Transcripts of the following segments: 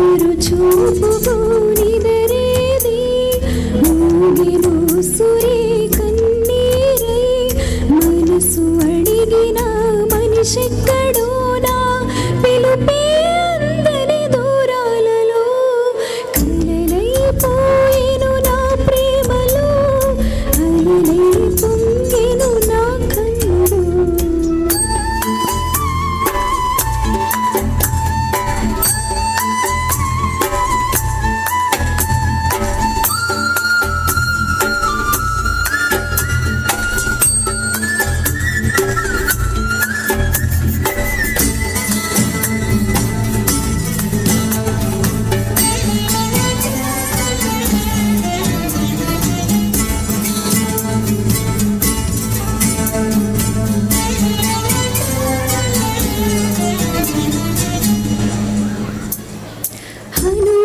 ఎదురు చూపుకు నిదరేది ఊగిను సురే కన్నీరై మనసు అడిగిన మనిషెక్కడో నా పిలుపే అందని దూరాలలో కలలైపోయేను నా ప్రేమలో అలలై పొంగెను నా కన్నులు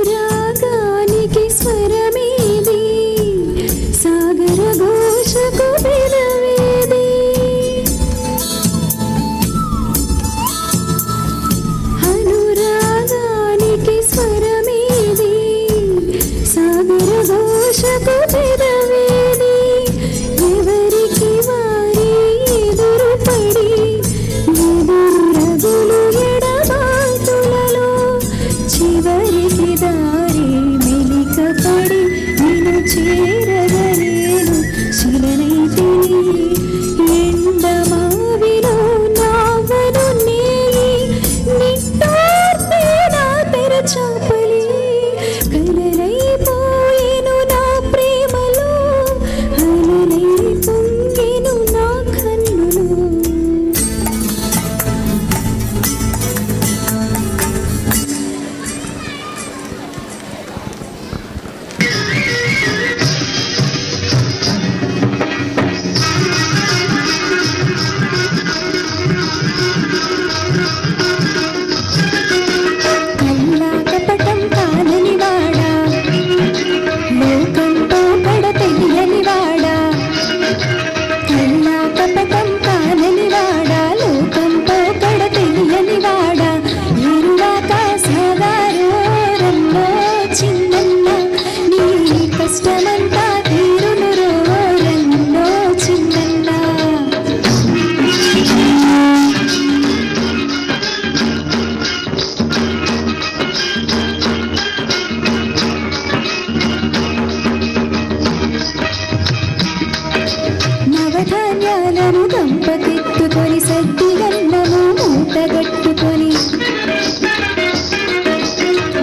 అనురాగానికి స్వరమేది సాగర ఘోషకు వినవేది అనురాగానికి స్వరమేది సాగర ఘోషకు వినవేది ఎవరికి వారి ఎదురుపడి ఎదురగులు ఎడబాటులలో చివరికి దారి మెలికపడి నిన్ను చేరగలేను శిలనైతిని ఎండమావిలో నావను నేయి నిట్టూర్పే నా తెరచాపలి కలలైపోయేను నా ప్రేమలో అలలై పొంగెను నా కన్నులు కల్లాకపటం కాననివాడా లోకంతో పడ తెలియనివాడా కల్లాకపటం కాననివాడా లోకంతో పడ తెలియనివాడా ఎరువాక సాగారోరన్నో చిన్నన్న నీ కష్టమంతా తీరును రోరన్నో చిన్నన్న నవధాన్యాలను గంపకెత్తుకొని సద్దిగన్నము మూటగట్టుకొని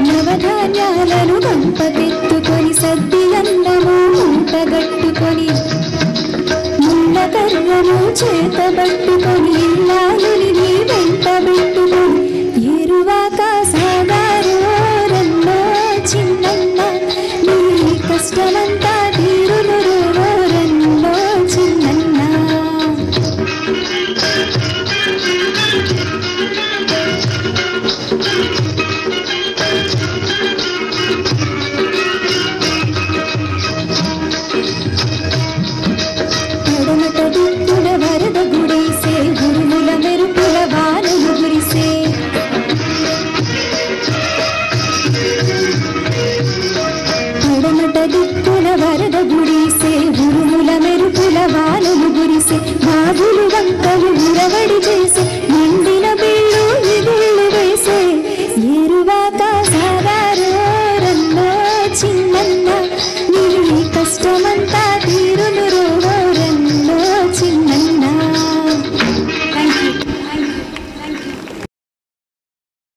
నవధాన్యాలను గంపకెత్తుకొని సద్దిగన్నము మూటగట్టుకొని ముళ్ళ కర్రను చేతబట్టుకొని ఇల్లాలుని వెంటబెట్టుకొని ఎరువాక సాగారోరన్నో చిన్నన్న నీ కష్టమంతా తీరును రోరన్నో చిన్నన్న పడమట దిక్కున వరద గుడిసే గురుముల మెరుపుల వానలు గురిసే పడమట దిక్కున వరద గుడిసే గురుముల మెరుపుల వానలు గురిసే బాగులు వంకలు ఉరవడి చేసే నిండిన బిళ్ళు ఇగుళ్ళు వేసే ఎరువాక సాగారోరన్నో చిన్నన్న నీ కష్టమంతా